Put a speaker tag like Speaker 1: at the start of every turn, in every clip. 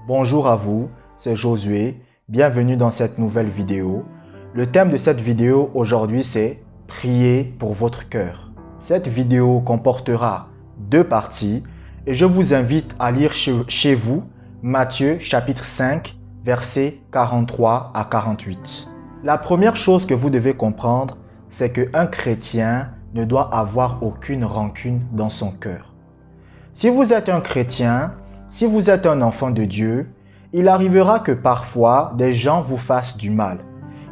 Speaker 1: Bonjour à vous, c'est Josué, bienvenue dans cette nouvelle vidéo. Le thème de cette vidéo aujourd'hui c'est « Priez pour votre cœur ». Cette vidéo comportera deux parties et je vous invite à lire chez vous Matthieu chapitre 5, versets 43 à 48. La première chose que vous devez comprendre, c'est qu'un chrétien ne doit avoir aucune rancune dans son cœur. Si vous êtes un chrétien, si vous êtes un enfant de Dieu, il arrivera que parfois des gens vous fassent du mal.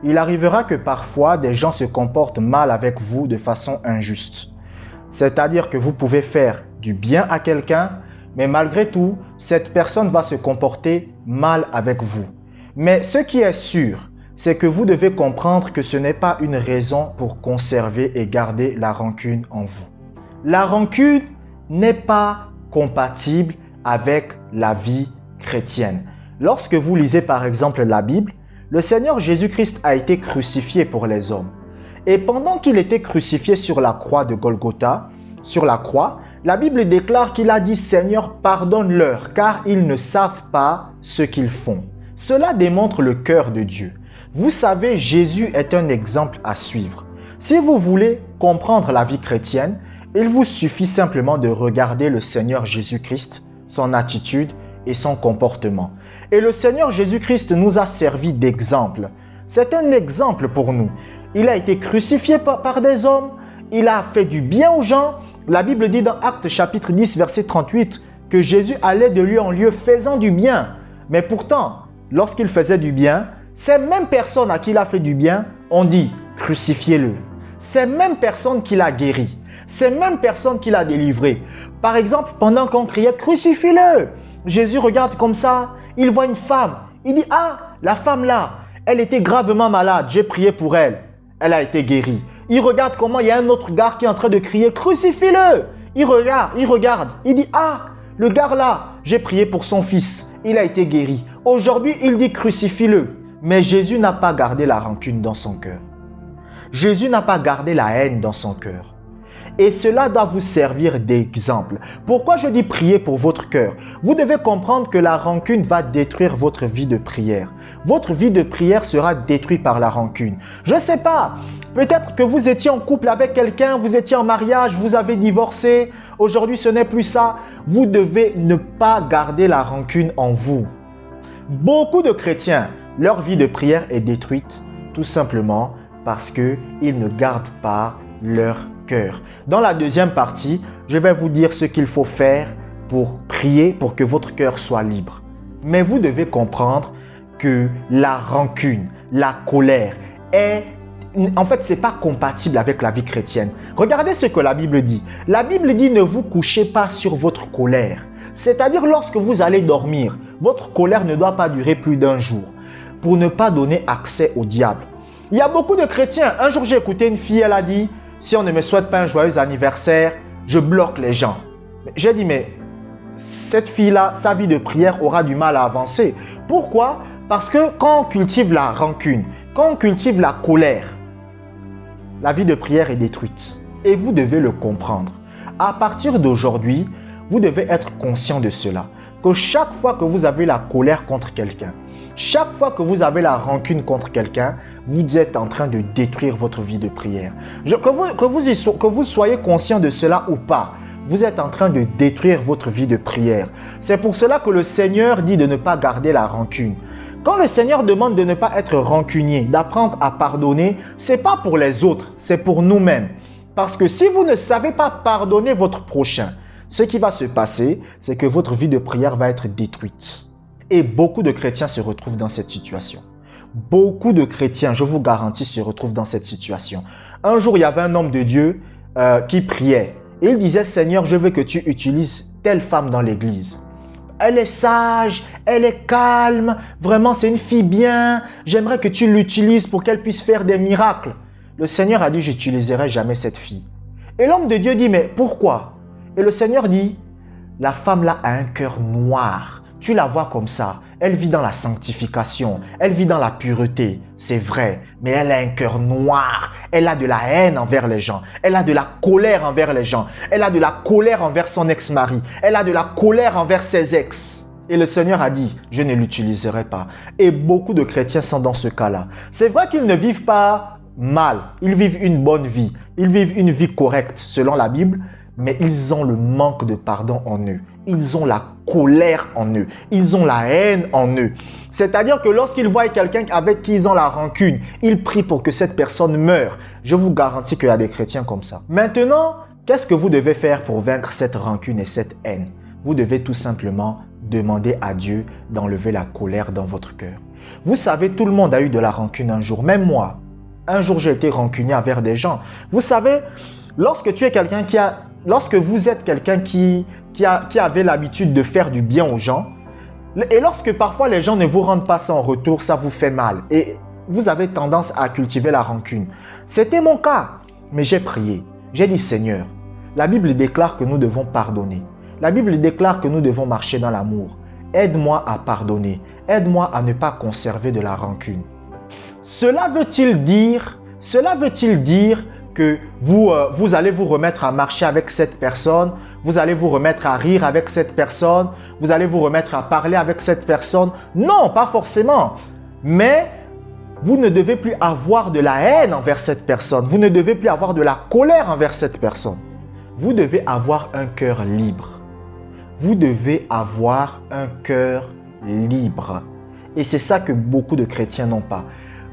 Speaker 1: Il arrivera que parfois des gens se comportent mal avec vous de façon injuste. C'est-à-dire que vous pouvez faire du bien à quelqu'un, mais malgré tout, cette personne va se comporter mal avec vous. Mais ce qui est sûr, c'est que vous devez comprendre que ce n'est pas une raison pour conserver et garder la rancune en vous. La rancune n'est pas compatible avec la vie chrétienne. Lorsque vous lisez par exemple la Bible, le Seigneur Jésus-Christ a été crucifié pour les hommes. Et pendant qu'il était crucifié sur la croix de Golgotha, sur la croix, la Bible déclare qu'il a dit « Seigneur, pardonne-leur, car ils ne savent pas ce qu'ils font ». Cela démontre le cœur de Dieu. Vous savez, Jésus est un exemple à suivre. Si vous voulez comprendre la vie chrétienne, il vous suffit simplement de regarder le Seigneur Jésus-Christ, son attitude et son comportement. Et le Seigneur Jésus-Christ nous a servi d'exemple. C'est un exemple pour nous. Il a été crucifié par des hommes, il a fait du bien aux gens. La Bible dit dans Actes chapitre 10, verset 38, que Jésus allait de lieu en lieu faisant du bien. Mais pourtant, lorsqu'il faisait du bien, ces mêmes personnes à qui il a fait du bien ont dit « crucifiez-le ». Ces mêmes personnes qu'il a guéri, ces mêmes personnes qu'il a délivrées. Par exemple, pendant qu'on criait « crucifie-le », Jésus regarde comme ça, il voit une femme. Il dit « Ah, la femme là, elle était gravement malade, j'ai prié pour elle. Elle a été guérie. » Il regarde comment il y a un autre gars qui est en train de crier « crucifie-le ». Il regarde, il dit « Ah, le gars là, j'ai prié pour son fils, il a été guéri. » Aujourd'hui, il dit « crucifie-le ». Mais Jésus n'a pas gardé la rancune dans son cœur. Jésus n'a pas gardé la haine dans son cœur. Et cela doit vous servir d'exemple. Pourquoi je dis prier pour votre cœur? Vous devez comprendre que la rancune va détruire votre vie de prière. Votre vie de prière sera détruite par la rancune. Je ne sais pas, peut-être que vous étiez en couple avec quelqu'un, vous étiez en mariage, vous avez divorcé. Aujourd'hui, ce n'est plus ça. Vous devez ne pas garder la rancune en vous. Beaucoup de chrétiens, leur vie de prière est détruite tout simplement parce qu'ils ne gardent pas leur cœur. Dans la deuxième partie, je vais vous dire ce qu'il faut faire pour prier pour que votre cœur soit libre. Mais vous devez comprendre que la rancune, la colère ce n'est pas compatible avec la vie chrétienne. Regardez ce que la Bible dit. La Bible dit ne vous couchez pas sur votre colère. C'est-à-dire lorsque vous allez dormir, votre colère ne doit pas durer plus d'un jour pour ne pas donner accès au diable. Il y a beaucoup de chrétiens. Un jour, j'ai écouté une fille, elle a dit « Si on ne me souhaite pas un joyeux anniversaire, je bloque les gens. » J'ai dit « Mais cette fille-là, sa vie de prière aura du mal à avancer. » Pourquoi? Parce que quand on cultive la rancune, quand on cultive la colère, la vie de prière est détruite. Et vous devez le comprendre. À partir d'aujourd'hui, vous devez être conscient de cela. Que chaque fois que vous avez la colère contre quelqu'un, chaque fois que vous avez la rancune contre quelqu'un, vous êtes en train de détruire votre vie de prière. Que vous soyez conscient de cela ou pas, vous êtes en train de détruire votre vie de prière. C'est pour cela que le Seigneur dit de ne pas garder la rancune. Quand le Seigneur demande de ne pas être rancunier, d'apprendre à pardonner, ce n'est pas pour les autres, c'est pour nous-mêmes. Parce que si vous ne savez pas pardonner votre prochain, ce qui va se passer, c'est que votre vie de prière va être détruite. Et beaucoup de chrétiens se retrouvent dans cette situation. Beaucoup de chrétiens, je vous garantis, se retrouvent dans cette situation. Un jour, il y avait un homme de Dieu qui priait. Et il disait, Seigneur, je veux que tu utilises telle femme dans l'église. Elle est sage, elle est calme, vraiment c'est une fille bien. J'aimerais que tu l'utilises pour qu'elle puisse faire des miracles. Le Seigneur a dit, j'utiliserai jamais cette fille. Et l'homme de Dieu dit, mais pourquoi? Et le Seigneur dit, la femme là a un cœur noir. Tu la vois comme ça, elle vit dans la sanctification, elle vit dans la pureté, c'est vrai, mais elle a un cœur noir, elle a de la haine envers les gens, elle a de la colère envers les gens, elle a de la colère envers son ex-mari, elle a de la colère envers ses ex. Et le Seigneur a dit, je ne l'utiliserai pas. Et beaucoup de chrétiens sont dans ce cas-là. C'est vrai qu'ils ne vivent pas mal, ils vivent une bonne vie, ils vivent une vie correcte selon la Bible, mais ils ont le manque de pardon en eux. Ils ont la colère en eux. Ils ont la haine en eux. C'est-à-dire que lorsqu'ils voient quelqu'un avec qui ils ont la rancune, ils prient pour que cette personne meure. Je vous garantis qu'il y a des chrétiens comme ça. Maintenant, qu'est-ce que vous devez faire pour vaincre cette rancune et cette haine? Vous devez tout simplement demander à Dieu d'enlever la colère dans votre cœur. Vous savez, tout le monde a eu de la rancune un jour, même moi. Un jour, j'ai été rancunier envers des gens. Vous savez, lorsque tu es quelqu'un lorsque vous êtes quelqu'un qui avait l'habitude de faire du bien aux gens, et lorsque parfois les gens ne vous rendent pas ça en retour, ça vous fait mal. Et vous avez tendance à cultiver la rancune. C'était mon cas, mais j'ai prié. J'ai dit, Seigneur, la Bible déclare que nous devons pardonner. La Bible déclare que nous devons marcher dans l'amour. Aide-moi à pardonner. Aide-moi à ne pas conserver de la rancune. Cela veut-il dire que vous allez vous remettre à marcher avec cette personne, vous allez vous remettre à rire avec cette personne, vous allez vous remettre à parler avec cette personne? Non, pas forcément. Mais vous ne devez plus avoir de la haine envers cette personne. Vous ne devez plus avoir de la colère envers cette personne. Vous devez avoir un cœur libre. Vous devez avoir un cœur libre. Et c'est ça que beaucoup de chrétiens n'ont pas.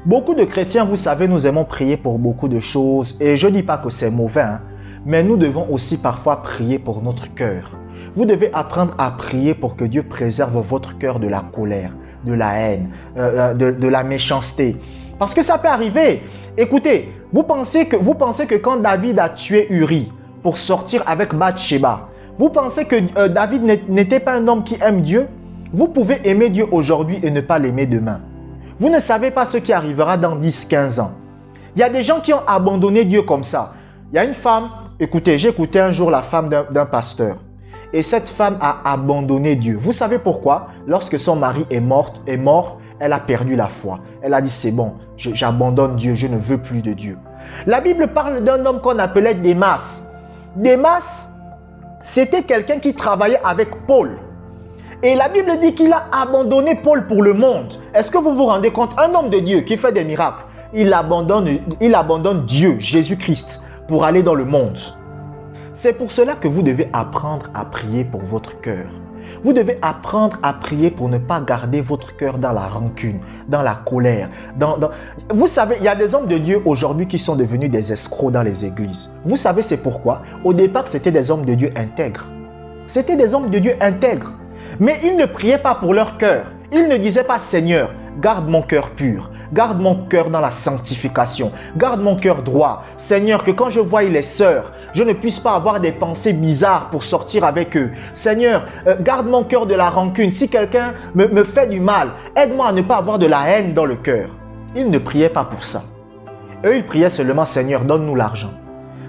Speaker 1: Beaucoup de chrétiens, vous savez, nous aimons prier pour beaucoup de choses. Et je ne dis pas que c'est mauvais, hein, mais nous devons aussi parfois prier pour notre cœur. Vous devez apprendre à prier pour que Dieu préserve votre cœur de la colère, de la haine, de la méchanceté. Parce que ça peut arriver. Écoutez, vous pensez que quand David a tué Uri pour sortir avec Bathsheba, vous pensez que David n'était pas un homme qui aime Dieu? Vous pouvez aimer Dieu aujourd'hui et ne pas l'aimer demain. Vous ne savez pas ce qui arrivera dans 10-15 ans. Il y a des gens qui ont abandonné Dieu comme ça. Il y a une femme, écoutez, j'ai écouté un jour la femme d'un pasteur. Et cette femme a abandonné Dieu. Vous savez pourquoi? Lorsque son mari est mort, elle a perdu la foi. Elle a dit, c'est bon, j'abandonne Dieu, je ne veux plus de Dieu. La Bible parle d'un homme qu'on appelait Démas. Démas, c'était quelqu'un qui travaillait avec Paul. Et la Bible dit qu'il a abandonné Paul pour le monde. Est-ce que vous vous rendez compte? Un homme de Dieu qui fait des miracles, il abandonne Dieu, Jésus-Christ, pour aller dans le monde. C'est pour cela que vous devez apprendre à prier pour votre cœur. Vous devez apprendre à prier pour ne pas garder votre cœur dans la rancune, dans la colère. Vous savez, il y a des hommes de Dieu aujourd'hui qui sont devenus des escrocs dans les églises. Vous savez c'est pourquoi? Au départ, c'était des hommes de Dieu intègres. C'était des hommes de Dieu intègres. Mais ils ne priaient pas pour leur cœur. Ils ne disaient pas, Seigneur, garde mon cœur pur, garde mon cœur dans la sanctification, garde mon cœur droit. Seigneur, que quand je voie les sœurs, je ne puisse pas avoir des pensées bizarres pour sortir avec eux. Seigneur, garde mon cœur de la rancune. Si quelqu'un me fait du mal, aide-moi à ne pas avoir de la haine dans le cœur. Ils ne priaient pas pour ça. Eux, ils priaient seulement, Seigneur, donne-nous l'argent.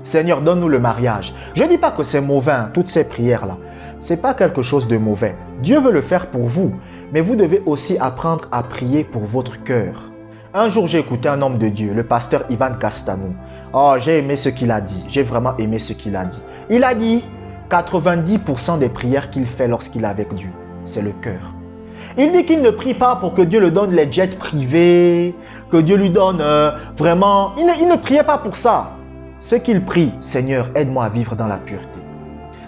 Speaker 1: Seigneur, donne-nous le mariage. Je ne dis pas que c'est mauvais, hein, toutes ces prières-là. Ce n'est pas quelque chose de mauvais. Dieu veut le faire pour vous. Mais vous devez aussi apprendre à prier pour votre cœur. Un jour, j'ai écouté un homme de Dieu, le pasteur Ivan Castano. Oh, j'ai aimé ce qu'il a dit. J'ai vraiment aimé ce qu'il a dit. Il a dit 90% des prières qu'il fait lorsqu'il est avec Dieu, c'est le cœur. Il dit qu'il ne prie pas pour que Dieu lui donne les jets privés, que Dieu lui donne vraiment... Il ne priait pas pour ça. Ce qu'il prie, Seigneur, aide-moi à vivre dans la pureté.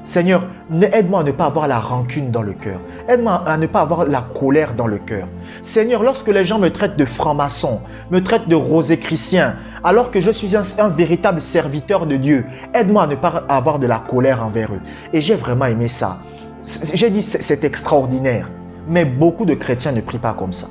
Speaker 1: Seigneur, aide-moi à ne pas avoir la rancune dans le cœur. Aide-moi à ne pas avoir la colère dans le cœur. Seigneur, lorsque les gens me traitent de franc-maçon, me traitent de rosicrucien, alors que je suis un véritable serviteur de Dieu, aide-moi à ne pas avoir de la colère envers eux. Et j'ai vraiment aimé ça. J'ai dit, c'est extraordinaire. Mais beaucoup de chrétiens ne prient pas comme ça.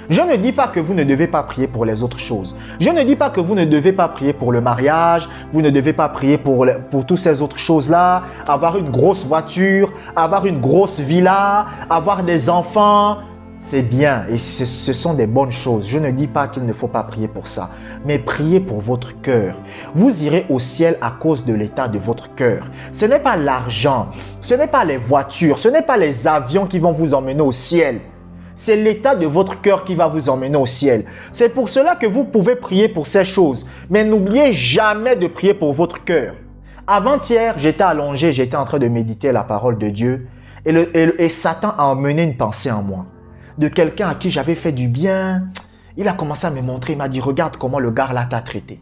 Speaker 1: Je ne dis pas que vous ne devez pas prier pour les autres choses. Je ne dis pas que vous ne devez pas prier pour le mariage, vous ne devez pas prier pour toutes ces autres choses-là, avoir une grosse voiture, avoir une grosse villa, avoir des enfants. C'est bien et ce sont des bonnes choses. Je ne dis pas qu'il ne faut pas prier pour ça, mais priez pour votre cœur. Vous irez au ciel à cause de l'état de votre cœur. Ce n'est pas l'argent, ce n'est pas les voitures, ce n'est pas les avions qui vont vous emmener au ciel. C'est l'état de votre cœur qui va vous emmener au ciel. C'est pour cela que vous pouvez prier pour ces choses. Mais n'oubliez jamais de prier pour votre cœur. Avant-hier, j'étais allongé, j'étais en train de méditer la parole de Dieu. Et Satan a emmené une pensée en moi de quelqu'un à qui j'avais fait du bien. Il a commencé à me montrer, il m'a dit, regarde comment le gars là t'a traité.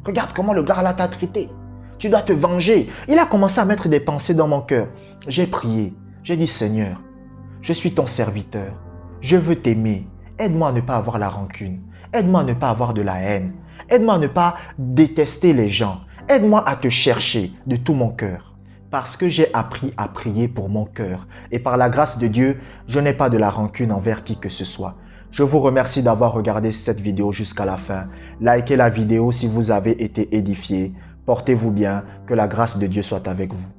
Speaker 1: Regarde comment le gars là t'a traité. Tu dois te venger. Il a commencé à mettre des pensées dans mon cœur. J'ai prié. J'ai dit, Seigneur, je suis ton serviteur. Je veux t'aimer. Aide-moi à ne pas avoir la rancune. Aide-moi à ne pas avoir de la haine. Aide-moi à ne pas détester les gens. Aide-moi à te chercher de tout mon cœur. Parce que j'ai appris à prier pour mon cœur. Et par la grâce de Dieu, je n'ai pas de la rancune envers qui que ce soit. Je vous remercie d'avoir regardé cette vidéo jusqu'à la fin. Likez la vidéo si vous avez été édifié. Portez-vous bien. Que la grâce de Dieu soit avec vous.